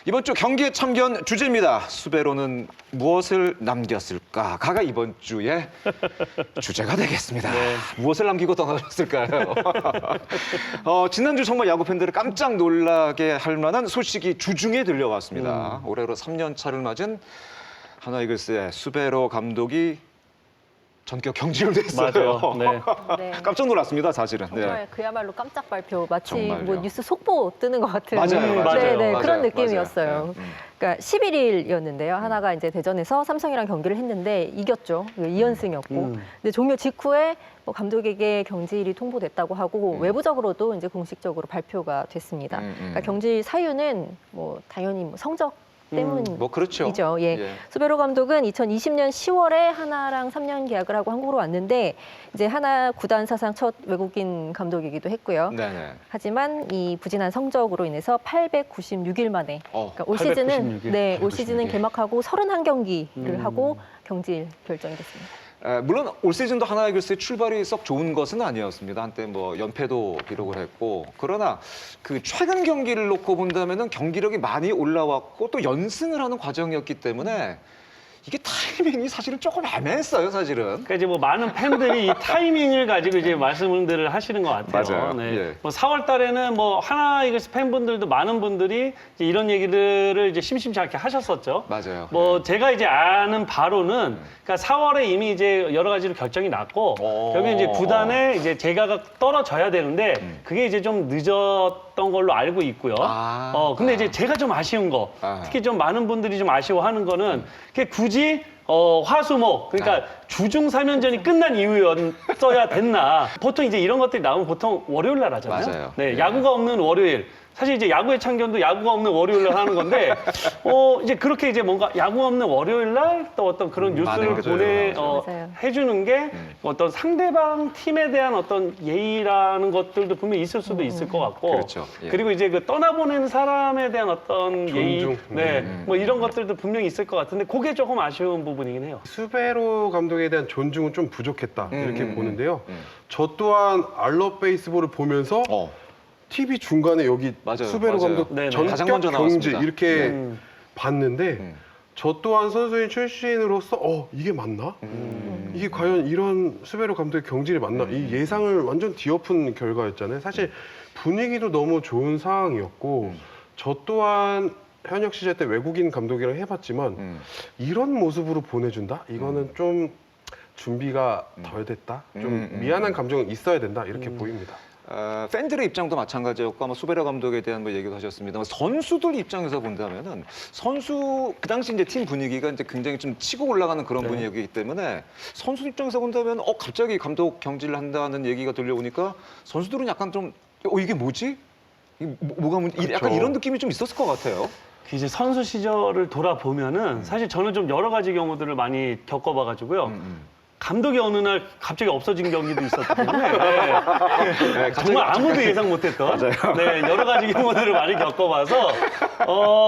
이번 주 경기에 참견 주제입니다. 수배로는 무엇을 남겼을까? 가가 이번 주에 주제가 되겠습니다. 네. 무엇을 남기고 떠나셨을까요? 지난주 정말 야구 팬들을 깜짝 놀라게 할 만한 소식이 주중에 들려왔습니다. 올해로 3년 차를 맞은 하나이글스의 수배로 감독이 전격 경질을 됐어요. 맞아요. 네. 네. 깜짝 놀랐습니다, 사실은. 정말 그야말로 깜짝 발표, 마치 정말요. 뭐 뉴스 속보 뜨는 것 같은 맞아요, 맞아요, 네, 네, 맞아요, 그런 맞아요. 느낌이었어요. 네. 그러니까 11일이었는데요. 하나가 이제 대전에서 삼성이랑 경기를 했는데 이겼죠. 2연승이었고. 근데 종료 직후에 뭐 감독에게 경질이 통보됐다고 하고 외부적으로도 이제 공식적으로 발표가 됐습니다. 그러니까 경질 사유는 뭐 당연히 뭐 성적 때문 뭐 그렇죠. 이죠. 예. 예. 수베로 감독은 2020년 10월에 하나랑 3년 계약을 하고 한국으로 왔는데 이제 하나 구단 사상 첫 외국인 감독이기도 했고요. 네네. 하지만 이 부진한 성적으로 인해서 896일 만에 그러니까 올 시즌은 896일. 네, 올 시즌은 896일. 개막하고 31경기를 하고 경질 결정이 됐습니다. 물론 올 시즌도 하나이글스의 출발이 썩 좋은 것은 아니었습니다. 한때 뭐 연패도 기록을 했고 그러나 그 최근 경기를 놓고 본다면은 경기력이 많이 올라왔고 또 연승을 하는 과정이었기 때문에 이게 타이밍이 사실은 조금 애매했어요, 사실은. 그러니까 이제 뭐 많은 팬들이 이 타이밍을 가지고 이제 말씀들을 하시는 것 같아요. 맞아요. 네. 예. 뭐 4월 달에는 뭐 하나이글스 팬분들도 많은 분들이 이제 이런 얘기들을 이제 심심치 않게 하셨었죠. 맞아요. 뭐 제가 이제 아는 바로는 그러니까 4월에 이미 이제 여러 가지로 결정이 났고 결국 이제 구단에 이제 제가가 떨어져야 되는데 그게 이제 좀 늦었던 걸로 알고 있고요. 근데 이제 제가 좀 아쉬운 거, 특히 좀 많은 분들이 좀 아쉬워하는 거는 그게 굳이 화수목 그러니까 주중 3연전이 끝난 이후였어야 됐나. 보통 이제 이런 것들이 나오면 보통 월요일 날 하잖아요. 맞아요. 네, 예. 야구가 없는 월요일. 사실 이제 야구의 참견도 야구가 없는 월요일 날 하는 건데 이제 그렇게 이제 뭔가 야구가 없는 월요일 날 또 어떤 그런 뉴스를 맞아요. 맞아요. 해주는 게 어떤 상대방 팀에 대한 어떤 예의라는 것들도 분명히 있을 수도 있을 것 같고 그렇죠. 예. 그리고 이제 그 떠나보낸 사람에 대한 어떤 예의, 존중. 네, 뭐 이런 것들도 분명히 있을 것 같은데 그게 조금 아쉬운 부분이긴 해요. 수베로 감독에 대한 존중은 좀 부족했다 이렇게 보는데요. 저 또한 알럽 베이스볼을 보면서 TV 중간에 여기 맞아요, 수베로 맞아요. 감독 네네. 가장 전격 먼저 경질 나왔습니다. 이렇게 네. 봤는데 저 또한 선수인 출신으로서 이게 맞나? 이게 과연 이런 수베로 감독의 경질이 맞나? 이 예상을 완전 뒤엎은 결과였잖아요. 사실 분위기도 너무 좋은 상황이었고 저 또한 현역 시절 때 외국인 감독이랑 해봤지만 이런 모습으로 보내준다? 이거는 좀 준비가 덜 됐다? 좀 미안한 감정은 있어야 된다? 이렇게 보입니다. 팬들의 입장도 마찬가지였고 아마 수베라 감독에 대한 뭐 얘기도 하셨습니다만 선수들 입장에서 본다면은 선수 그 당시 이제 팀 분위기가 이제 굉장히 좀 치고 올라가는 그런 분위기이기 때문에 선수 입장에서 본다면 갑자기 감독 경질을 한다는 얘기가 들려오니까 선수들은 약간 좀 이게 뭐지? 뭐가 문제? 약간 그렇죠. 이런 느낌이 좀 있었을 것 같아요. 이제 선수 시절을 돌아보면은 사실 저는 좀 여러 가지 경우들을 많이 겪어봐가지고요. 감독이 어느 날 갑자기 없어진 경기도 있었기 때문에 정말 아무도 예상 못했던 네, 여러 가지 경우들을 많이 겪어봐서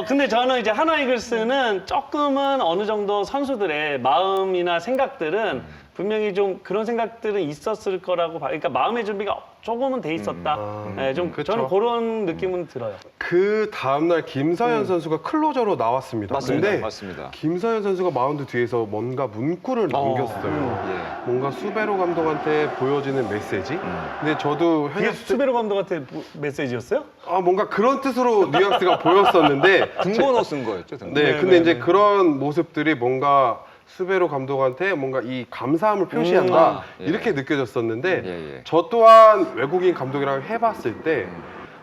근데 저는 이제 하나이글스는 조금은 어느 정도 선수들의 마음이나 생각들은 분명히 좀 그런 생각들은 있었을 거라고 그러니까 마음의 준비가 조금은 돼 있었다. 네, 좀 그쵸. 저는 그런 느낌은 들어요. 그 다음날 김서현 선수가 클로저로 나왔습니다. 맞습니다. 근데 맞습니다. 김서현 선수가 마운드 뒤에서 뭔가 문구를 남겼어요. 예. 뭔가 수베로 감독한테 보여지는 메시지. 근데 저도 그게 현역 때 수베로 감독한테 메시지였어요? 뭔가 그런 뜻으로 뉘앙스가 보였었는데 등번호 쓴 거였죠. 등번호. 네, 네, 근데 네, 이제 네. 그런 모습들이 뭔가 수베로 감독한테 뭔가 이 감사함을 표시한다 예. 이렇게 느껴졌었는데 예. 저 또한 외국인 감독이랑 해봤을 때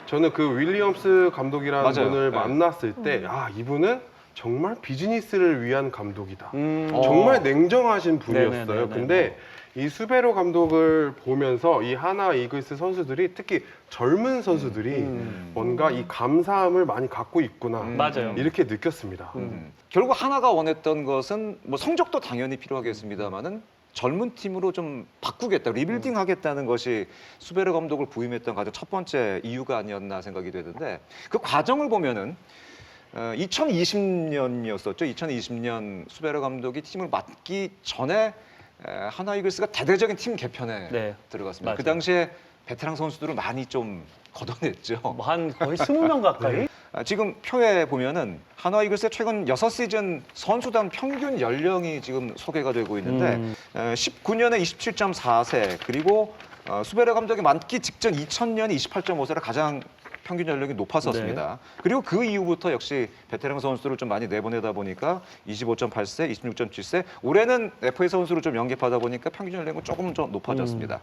저는 그 윌리엄스 감독이라는 맞아요. 분을 네. 만났을 때 이분은 정말 비즈니스를 위한 감독이다. 어. 정말 냉정하신 분이었어요. 네네네네. 근데 이 수베로 감독을 보면서 이 하나 이글스 선수들이 특히 젊은 선수들이 뭔가 이 감사함을 많이 갖고 있구나 맞아요. 이렇게 느꼈습니다. 결국 하나가 원했던 것은 뭐 성적도 당연히 필요하겠습니다만은 젊은 팀으로 좀 바꾸겠다, 리빌딩 하겠다는 것이 수베르 감독을 부임했던 가장 첫 번째 이유가 아니었나 생각이 되는데 그 과정을 보면은 2020년이었었죠. 2020년 수베르 감독이 팀을 맡기 전에 하나 이글스가 대대적인 팀 개편에 네. 들어갔습니다. 그 맞아요. 당시에 베테랑 선수들을 많이 좀 걷어냈죠. 뭐 한 거의 20명 가까이? 지금 표에 보면은 한화 이글스의 최근 6시즌 선수당 평균 연령이 지금 소개가 되고 있는데 19년에 27.4세 그리고 수베르 감독이 맡기 직전 2000년에 28.5세로 가장 평균 연령이 높았었습니다. 그리고 그 이후부터 역시 베테랑 선수들을 좀 많이 내보내다 보니까 25.8세, 26.7세, 올해는 FA 선수를 좀 영입하다 보니까 평균 연령은 조금 더 높아졌습니다.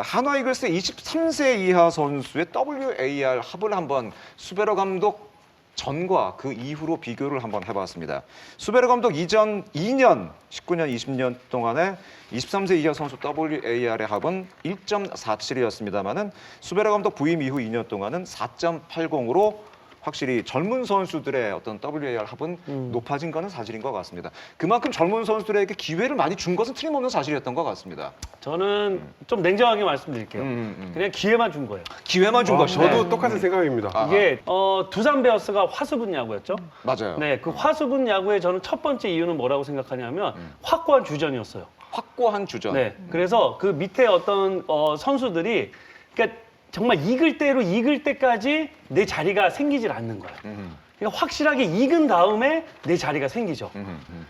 한화 이글스 23세 이하 선수의 WAR 합을 한번 수베르 감독 전과 그 이후로 비교를 한번 해봤습니다. 수베르 감독 이전 2년, 19년, 20년 동안에 23세 이하 선수 WAR의 합은 1.47이었습니다만은 수베르 감독 부임 이후 2년 동안은 4.80으로 확실히 젊은 선수들의 어떤 WAR 합은 높아진 거는 사실인 것 같습니다. 그만큼 젊은 선수들에게 기회를 많이 준 것은 틀림없는 사실이었던 것 같습니다. 저는 좀 냉정하게 말씀드릴게요. 그냥 기회만 준 거예요. 기회만 준 것이네. 저도 똑같은 생각입니다. 이게 두산 베어스가 화수분 야구였죠. 맞아요. 네, 그 화수분 야구의 저는 첫 번째 이유는 뭐라고 생각하냐면 확고한 주전이었어요. 확고한 주전. 네, 그래서 그 밑에 어떤 선수들이 그러니까 정말 익을 대로 익을 때까지 내 자리가 생기질 않는 거예요. 그러니까 확실하게 익은 다음에 내 자리가 생기죠.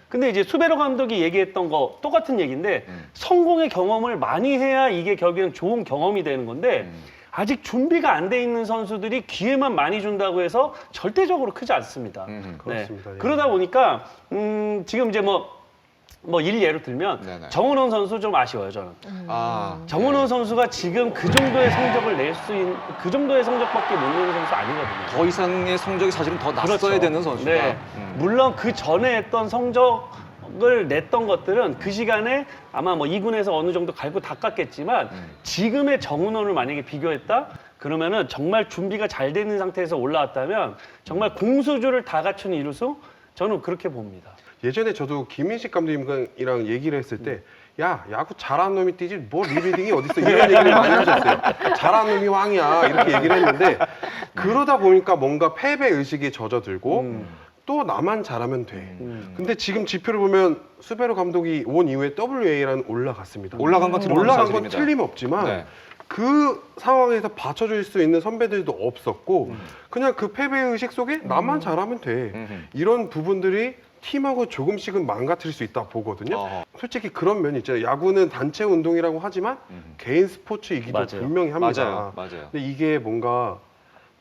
근데 이제 수베르 감독이 얘기했던 거 똑같은 얘기인데 성공의 경험을 많이 해야 이게 결국에는 좋은 경험이 되는 건데 아직 준비가 안 돼 있는 선수들이 기회만 많이 준다고 해서 절대적으로 크지 않습니다. 그렇습니다. 예. 그러다 보니까 지금 이제 뭐 예로 들면 네네. 정은원 선수 좀 아쉬워요, 저는. 정은원 선수가 지금 그 정도의 성적을 낼 수 있는 그 정도의 성적밖에 못 내는 선수 아니거든요. 더 이상의 성적이 사실은 더 났어야 그렇죠. 되는 선수다. 네. 물론 그 전에 했던 성적을 냈던 것들은 그 시간에 아마 뭐 2군에서 어느 정도 갈고 닦았겠지만 지금의 정은원을 만약에 비교했다? 그러면은 정말 준비가 잘 되는 상태에서 올라왔다면 정말 공수주를 다 갖춘 이루수? 저는 그렇게 봅니다. 예전에 저도 김인식 감독님이랑 얘기를 했을 때 야, 야구 잘하는 놈이 뛰지 뭐 리빌딩이 어딨어 이런 얘기를 많이 하셨어요. 잘하는 놈이 왕이야 이렇게 얘기를 했는데 그러다 보니까 뭔가 패배 의식이 젖어들고 또 나만 잘하면 돼. 근데 지금 지표를 보면 수베르 감독이 온 이후에 WA라는 올라갔습니다. 올라간 건 틀림없는 올라간 건 사실입니다. 틀림없지만 네. 그 상황에서 받쳐줄 수 있는 선배들도 없었고 그냥 그 패배 의식 속에 나만 잘하면 돼. 이런 부분들이 팀하고 조금씩은 망가뜨릴 수 있다 보거든요. 솔직히 그런 면이 있잖아요. 야구는 단체 운동이라고 하지만 개인 스포츠이기도 맞아요. 분명히 합니다. 맞아요. 근데 이게 뭔가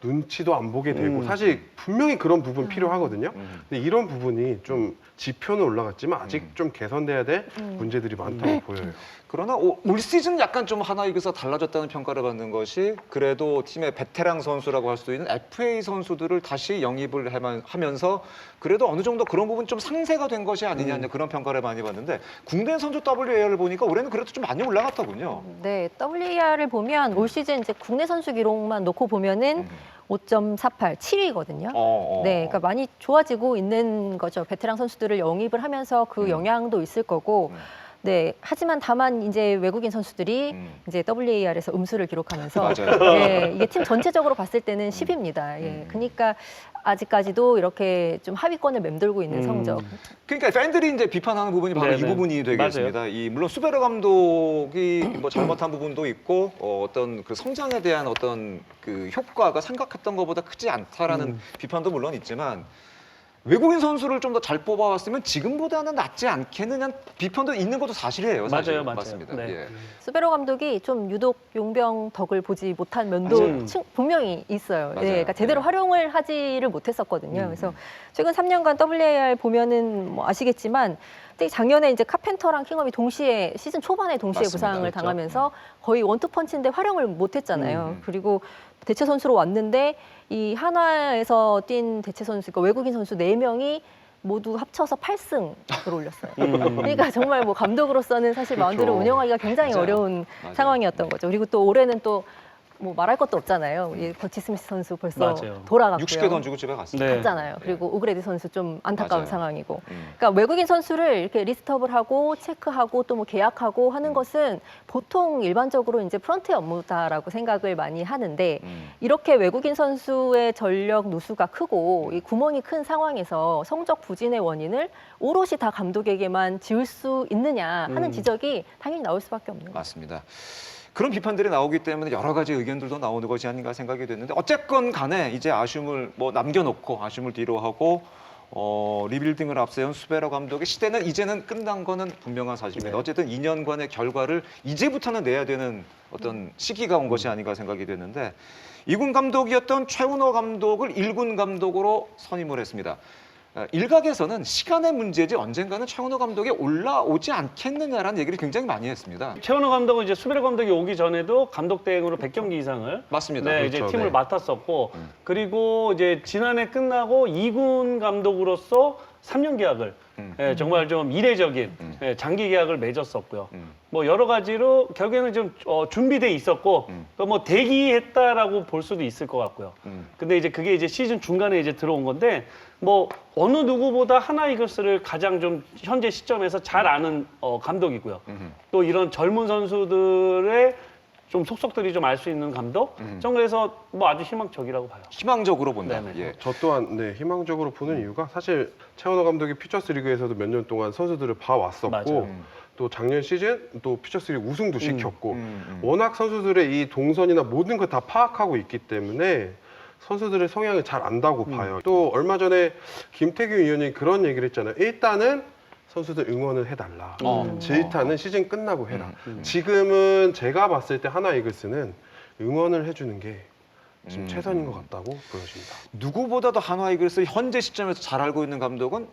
눈치도 안 보게 되고 사실 분명히 그런 부분 필요하거든요. 근데 이런 부분이 좀 지표는 올라갔지만 아직 좀 개선돼야 될 문제들이 많다고 보여요. 그러나 올 시즌 약간 좀 하나 이글스가 달라졌다는 평가를 받는 것이 그래도 팀의 베테랑 선수라고 할 수 있는 FA 선수들을 다시 영입을 하면서 그래도 어느 정도 그런 부분 좀 상쇄가 된 것이 아니냐 그런 평가를 많이 받는데 국내 선수 WAR을 보니까 올해는 그래도 좀 많이 올라갔더군요. 네, WAR을 보면 올 시즌 이제 국내 선수 기록만 놓고 보면은 5.48, 7위거든요. 네, 그러니까 많이 좋아지고 있는 거죠. 베테랑 선수들을 영입을 하면서 그 영향도 있을 거고. 네, 하지만 다만 이제 외국인 선수들이 이제 WAR에서 음수를 기록하면서 맞아요. 예, 이게 팀 전체적으로 봤을 때는 10위입니다. 예, 그러니까 아직까지도 이렇게 좀 하위권을 맴돌고 있는 성적. 그러니까 팬들이 이제 비판하는 부분이 바로 이 네네. 부분이 되겠습니다. 물론 수베르 감독이 뭐 잘못한 부분도 있고 어떤 그 성장에 대한 어떤 그 효과가 생각했던 것보다 크지 않다라는 비판도 물론 있지만 외국인 선수를 좀 더 잘 뽑아왔으면 지금보다는 낫지 않겠느냐 비판도 있는 것도 사실이에요. 사실. 맞아요. 맞습니다. 네. 예. 수베르 감독이 좀 유독 용병 덕을 보지 못한 면도 분명히 있어요. 맞아요. 네, 그러니까 제대로 활용을 하지를 못했었거든요. 그래서 최근 3년간 WAR 보면은 뭐 아시겠지만 근데 작년에 이제 카펜터랑 킹업이 동시에 시즌 초반에 동시에 맞습니다. 부상을 그렇죠. 당하면서 거의 원투펀치인데 활용을 못했잖아요. 그리고 대체 선수로 왔는데 이 한화에서 뛴 대체 선수, 그러니까 외국인 선수 4명이 모두 합쳐서 8승을 올렸어요. 그러니까 정말 뭐 감독으로서는 사실 마운드를 운영하기가 굉장히 맞아요. 어려운 맞아요. 상황이었던 거죠. 그리고 또 올해는 또 뭐 말할 것도 없잖아요. 이 버치 스미스 선수 벌써 맞아요. 돌아갔고요. 60개 던지고 집에 갔습니다. 네. 갔잖아요. 그리고 오그레디 선수 좀 안타까운 맞아요. 상황이고. 그러니까 외국인 선수를 이렇게 리스트업을 하고 체크하고 또 뭐 계약하고 하는 것은 보통 일반적으로 이제 프런트의 업무다라고 생각을 많이 하는데 이렇게 외국인 선수의 전력 누수가 크고 이 구멍이 큰 상황에서 성적 부진의 원인을 오롯이 다 감독에게만 지울 수 있느냐 하는 지적이 당연히 나올 수밖에 없는 거죠. 맞습니다. 그런 비판들이 나오기 때문에 여러 가지 의견들도 나오는 것이 아닌가 생각이 됐는데 어쨌건 간에 이제 아쉬움을 뭐 남겨놓고 아쉬움을 뒤로 하고 리빌딩을 앞세운 수베러 감독의 시대는 이제는 끝난 거는 분명한 사실입니다. 어쨌든 2년간의 결과를 이제부터는 내야 되는 어떤 시기가 온 것이 아닌가 생각이 됐는데 2군 감독이었던 최은호 감독을 1군 감독으로 선임을 했습니다. 일각에서는 시간의 문제지 언젠가는 최은호 감독이 올라오지 않겠느냐라는 얘기를 굉장히 많이 했습니다. 최원호 감독은 이제 수베로 감독이 오기 전에도 감독 대행으로 100경기 이상을 맞습니다. 네, 그렇죠. 이제 팀을 네. 맡았었고 그리고 이제 지난해 끝나고 2군 감독으로서 3년 계약을 예, 정말 좀 이례적인 예, 장기 계약을 맺었었고요. 뭐 여러 가지로 결국에는 좀 준비돼 있었고 또 뭐 대기했다라고 볼 수도 있을 것 같고요. 근데 이제 그게 이제 시즌 중간에 이제 들어온 건데 뭐 어느 누구보다 하나 이글스를 가장 좀 현재 시점에서 잘 아는 감독이고요. 또 이런 젊은 선수들의 좀 속속들이 좀 알 수 있는 감독. 좀 그래서 뭐 아주 희망적이라고 봐요. 희망적으로 본다. 네네. 예. 저 또한 네, 희망적으로 보는 이유가 사실 최원호 감독이 퓨처스 리그에서도 몇 년 동안 선수들을 봐왔었고 맞아요. 또 작년 시즌 또 퓨처스 리그 우승도 시켰고 음. 워낙 선수들의 이 동선이나 모든 걸 다 파악하고 있기 때문에 선수들의 성향을 잘 안다고 봐요. 또 얼마 전에 김태균 의원이 그런 얘기를 했잖아요. 일단은 선수들 응원을 해달라. 질타는 시즌 끝나고 해라. 지금은 제가 봤을 때 하나 이글스는 응원을 해주는 게 지금 최선인 것 같다고 보여집니다. 누구보다도 한화 이글스를 현재 시점에서 잘 알고 있는 감독은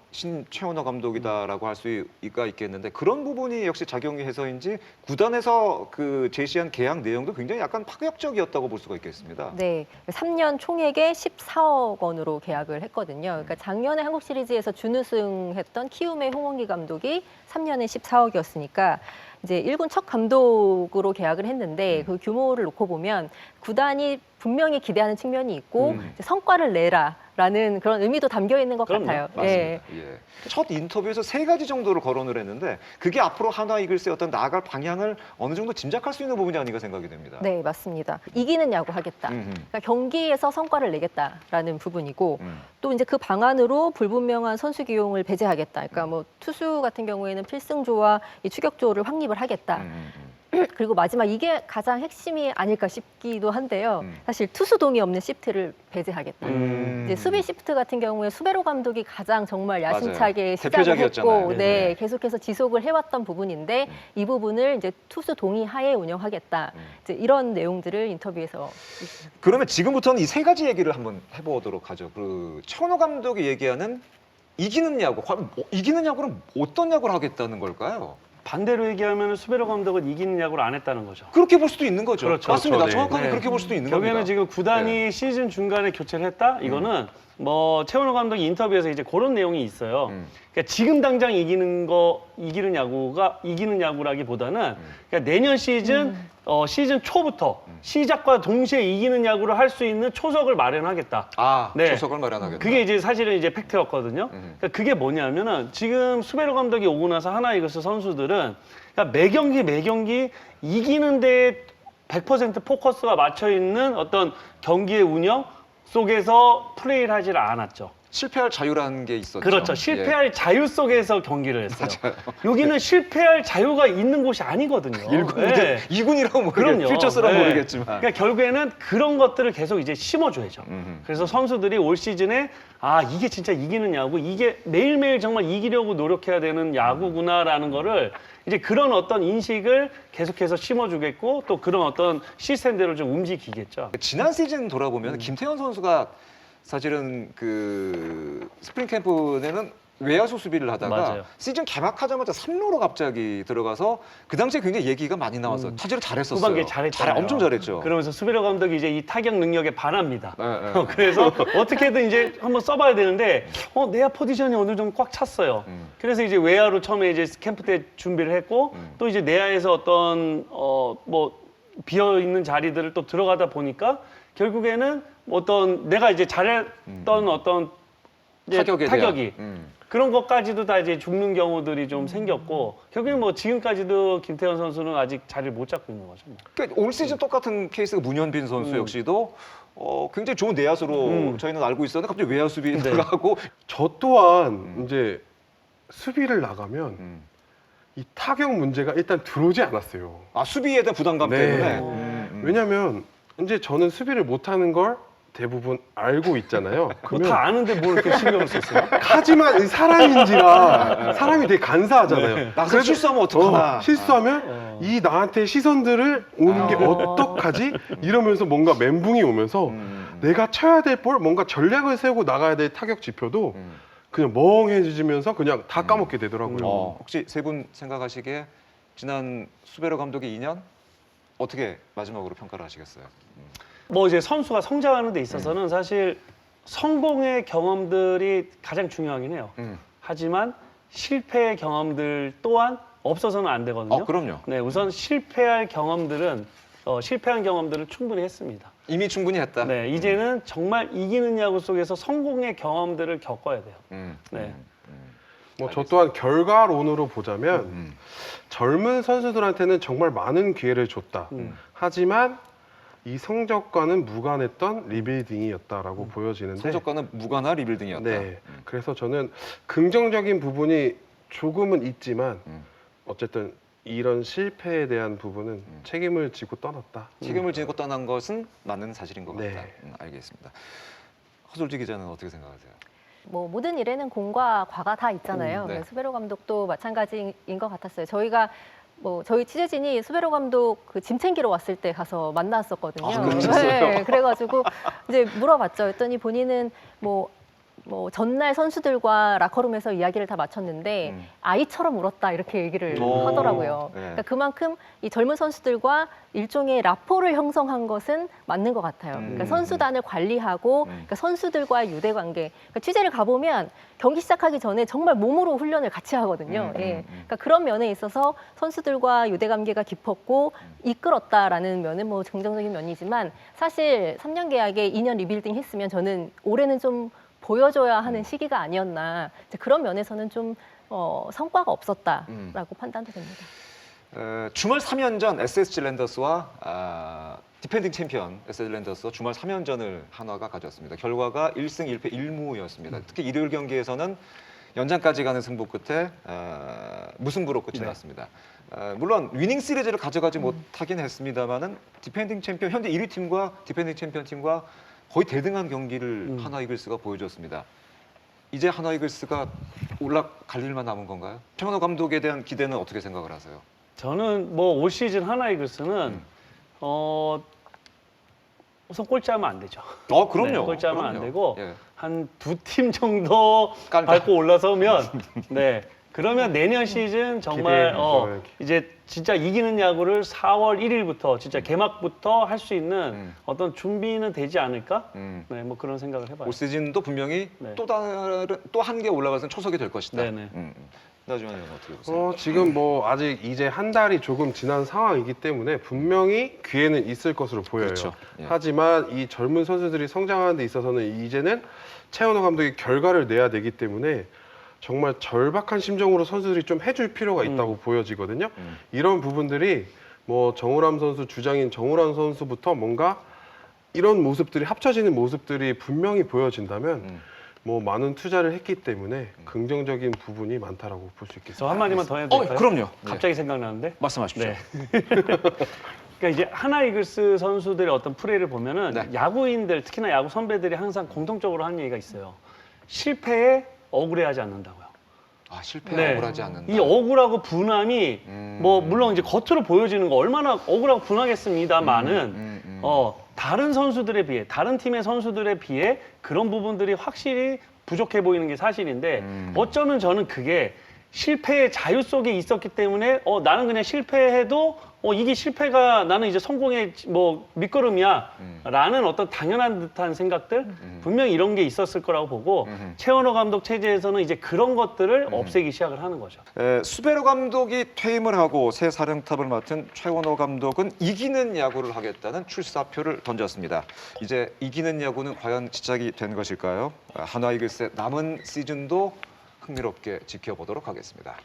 최원호 감독이다라고 할 수가 있겠는데 그런 부분이 역시 작용해서인지 구단에서 그 제시한 계약 내용도 굉장히 약간 파격적이었다고 볼 수가 있겠습니다. 네, 3년 총액에 14억 원으로 계약을 했거든요. 그러니까 작년에 한국 시리즈에서 준우승했던 키움의 홍원기 감독이 3년에 14억이었으니까 이제 1군 첫 감독으로 계약을 했는데 그 규모를 놓고 보면 구단이 분명히 기대하는 측면이 있고 이제 성과를 내라라는 그런 의미도 담겨 있는 것 그럼요. 같아요. 맞습니다. 예. 예. 첫 인터뷰에서 3가지 정도를 거론을 했는데 그게 앞으로 한화 이글스의 어떤 나아갈 방향을 어느 정도 짐작할 수 있는 부분이 아닌가 생각이 됩니다. 네, 맞습니다. 이기는 야구 하겠다. 그러니까 경기에서 성과를 내겠다라는 부분이고 또 이제 그 방안으로 불분명한 선수 기용을 배제하겠다. 그러니까 뭐 투수 같은 경우에는 필승조와 이 추격조를 확립을 하겠다. 그리고 마지막 이게 가장 핵심이 아닐까 싶기도 한데요. 사실 투수 동의 없는 시프트를 배제하겠다. 이제 수비 시프트 같은 경우에 수베로 감독이 가장 정말 야심차게 맞아요. 시작을 대표작이었잖아요. 했고, 네. 네, 계속해서 지속을 해왔던 부분인데 이 부분을 이제 투수 동의 하에 운영하겠다. 이제 이런 내용들을 인터뷰에서 그러면 지금부터는 이 3가지 얘기를 한번 해보도록 하죠. 그 최원호 감독이 얘기하는 이기는 야구, 과연 이기는 야구는 어떤 야구를 하겠다는 걸까요? 반대로 얘기하면 수베로 감독은 이기는 야구를 안 했다는 거죠. 그렇게 볼 수도 있는 거죠. 그렇죠. 맞습니다. 그렇죠. 네. 정확하게 네. 그렇게 볼 수도 있는 결국에는 겁니다. 지금 구단이 시즌 중간에 교체를 했다? 이거는 뭐 최원호 감독이 인터뷰에서 이제 그런 내용이 있어요. 그러니까 지금 당장 이기는 야구라기보다는 그러니까 내년 시즌 시즌 초부터 시작과 동시에 이기는 야구를 할 수 있는 초석을 마련하겠다. 네. 초석을 마련하겠다. 그게 이제 사실은 이제 팩트였거든요. 그러니까 그게 뭐냐면은 지금 수베로 감독이 오고 나서 하나 이글스 선수들은 그러니까 매 경기 이기는 데 100% 포커스가 맞춰 있는 어떤 경기의 운영 속에서 플레이를 하질 않았죠. 실패할 자유라는 게 있었죠. 그렇죠. 실패할 자유 속에서 경기를 했어요. 여기는 실패할 자유가 있는 곳이 아니거든요. 2군이라고 모르겠 그럼요. 퓨처스라고 네. 모르겠지만. 그러니까 결국에는 그런 것들을 계속 이제 심어줘야죠. 그래서 선수들이 올 시즌에 이게 진짜 이기는 야구, 이게 매일매일 정말 이기려고 노력해야 되는 야구구나라는 거를 이제 그런 어떤 인식을 계속해서 심어주겠고 또 그런 어떤 시스템대로 좀 움직이겠죠. 지난 시즌 돌아보면 김태현 선수가 사실은 그 스프링 캠프에는 외야수 수비를 하다가 맞아요. 시즌 개막하자마자 3루로 갑자기 들어가서 그 당시에 굉장히 얘기가 많이 나왔어요. 사실은 잘했었어요. 후반기에 잘했잖아요. 엄청 잘했죠. 그러면서 수비로 감독이 이제 이 타격 능력에 반합니다. 네. 그래서 어떻게든 이제 한번 써봐야 되는데 내야 포지션이 어느 정도 꽉 찼어요. 그래서 이제 외야로 처음에 이제 캠프 때 준비를 했고 또 이제 내야에서 어떤 뭐 비어 있는 자리들을 또 들어가다 보니까 결국에는 어떤 내가 이제 잘했던 어떤 이제 타격에 타격이 대한, 그런 것까지도 다 이제 죽는 경우들이 좀 생겼고 결국엔 뭐 지금까지도 김태현 선수는 아직 자리를 못 잡고 있는 거죠. 뭐. 그러니까 올 시즌 똑같은 케이스가 문현빈 선수 역시도 굉장히 좋은 내야수로 저희는 알고 있었는데 갑자기 외야 수비를 하고 저 또한 이제 수비를 나가면 이 타격 문제가 일단 들어오지 않았어요. 아, 수비에 대한 부담감 네. 때문에. 왜냐면 이제 저는 수비를 못하는 걸 대부분 알고 있잖아요. 그거 다 아는데 뭘 이렇게 신경을 썼어요? 하지만 이 사람인지라 사람이 되게 간사하잖아요. 나서 실수하면 어떡하나. 실수하면 이 나한테 시선들을 오는 게 어떡하지? 이러면서 뭔가 멘붕이 오면서 내가 쳐야 될 볼, 뭔가 전략을 세우고 나가야 될 타격 지표도 그냥 멍해지면서 그냥 다 까먹게 되더라고요. 혹시 세 분 생각하시기에 지난 수베로 감독의 2년 어떻게 마지막으로 평가를 하시겠어요? 뭐 이제 선수가 성장하는 데 있어서는 사실 성공의 경험들이 가장 중요하긴 해요. 하지만 실패의 경험들 또한 없어서는 안 되거든요. 그럼요. 네, 우선 실패한 경험들은 충분히 했습니다. 이미 충분히 했다. 네, 이제는 정말 이기는 야구 속에서 성공의 경험들을 겪어야 돼요. 네. 뭐 저 또한 결과론으로 보자면 젊은 선수들한테는 정말 많은 기회를 줬다. 하지만 이 성적과는 무관했던 리빌딩이었다라고 보여지는데 성적과는 무관한 리빌딩이었다. 네, 그래서 저는 긍정적인 부분이 조금은 있지만 어쨌든 이런 실패에 대한 부분은 책임을 지고 떠났다. 책임을 지고 떠난 것은 맞는 사실인 것 같다. 네. 알겠습니다. 허솔지 기자는 어떻게 생각하세요? 뭐 모든 일에는 공과 과가 다 있잖아요. 네. 수베로 감독도 마찬가지인 것 같았어요. 저희가 뭐 저희 취재진이 수베로 감독 그 짐 챙기러 왔을 때 가서 만났었거든요. 그러셨어요? 네, 그래가지고 이제 물어봤죠. 했더니 본인은 뭐 전날 선수들과 라커룸에서 이야기를 다 마쳤는데 아이처럼 울었다 이렇게 얘기를 오, 하더라고요. 네. 그러니까 그만큼 이 젊은 선수들과 일종의 라포를 형성한 것은 맞는 것 같아요. 그러니까 선수단을 관리하고 그러니까 선수들과의 유대 관계. 그러니까 취재를 가보면 경기 시작하기 전에 정말 몸으로 훈련을 같이 하거든요. 예. 그러니까 그런 면에 있어서 선수들과 유대 관계가 깊었고 이끌었다라는 면은 뭐 긍정적인 면이지만 사실 3년 계약에 2년 리빌딩 했으면 저는 올해는 좀 보여줘야 하는 시기가 아니었나 이제 그런 면에서는 좀 성과가 없었다라고 판단도 됩니다. 주말 3연전 SSG 랜더스와 디펜딩 챔피언 SSG 랜더스와 주말 3연전을 한화가 가졌습니다. 결과가 1승 1패 1무였습니다. 특히 일요일 경기에서는 연장까지 가는 승부 끝에 무승부로 끝이 났습니다. 물론 위닝 시리즈를 가져가지 못하긴 했습니다만은 디펜딩 챔피언 현재 1위 팀과 디펜딩 챔피언 팀과 거의 대등한 경기를 하나 이글스가 보여줬습니다. 이제 하나 이글스가 올라갈 일만 남은 건가요? 최원호 감독에 대한 기대는 어떻게 생각을 하세요? 저는 뭐 올 시즌 하나 이글스는 우선 꼴찌하면 안 되죠. 그럼요. 네, 꼴찌하면 안 그럼요. 되고 예. 한 2팀 정도 깔다. 밟고 올라서면 네. 그러면 내년 시즌 정말 기대해서 이제 진짜 이기는 야구를 4월 1일부터 진짜 개막부터 할 수 있는 어떤 준비는 되지 않을까? 네, 뭐 그런 생각을 해봐요. 올 시즌도 분명히 네. 또 한 개 올라가서 초석이 될 것이다. 네네. 나중에 어떻게 보세요? 지금 뭐 아직 이제 한 달이 조금 지난 상황이기 때문에 분명히 기회는 있을 것으로 보여요. 그렇죠. 예. 하지만 이 젊은 선수들이 성장하는 데 있어서는 이제는 최원호 감독이 결과를 내야 되기 때문에 정말 절박한 심정으로 선수들이 좀 해줄 필요가 있다고 보여지거든요. 이런 부분들이 뭐 정우람 선수 주장인 정우람 선수부터 뭔가 이런 모습들이 합쳐지는 모습들이 분명히 보여진다면 뭐 많은 투자를 했기 때문에 긍정적인 부분이 많다라고 볼 수 있겠습니다. 저 한마디만 더 해도 될까요? 그럼요. 갑자기 생각나는데. 말씀하십시오. 네. 그러니까 이제 하나 이글스 선수들의 어떤 플레이를 보면은 네. 야구인들 특히나 야구 선배들이 항상 공통적으로 하는 얘기가 있어요. 실패에 억울해하지 않는다고요. 실패 네. 억울하지 않는다. 이 억울하고 분함이 뭐 물론 이제 겉으로 보여지는 거 얼마나 억울하고 분하겠습니다만은 다른 선수들에 비해 다른 팀의 선수들에 비해 그런 부분들이 확실히 부족해 보이는 게 사실인데 어쩌면 저는 그게 실패의 자유 속에 있었기 때문에 나는 그냥 실패해도 이게 실패가 나는 이제 성공의 뭐 밑거름이야라는 어떤 당연한 듯한 생각들 분명히 이런 게 있었을 거라고 보고 최원호 감독 체제에서는 이제 그런 것들을 없애기 시작을 하는 거죠. 수베로 감독이 퇴임을 하고 새 사령탑을 맡은 최원호 감독은 이기는 야구를 하겠다는 출사표를 던졌습니다. 이제 이기는 야구는 과연 시작이 된 것일까요? 한화 이글스의 남은 시즌도 흥미롭게 지켜보도록 하겠습니다.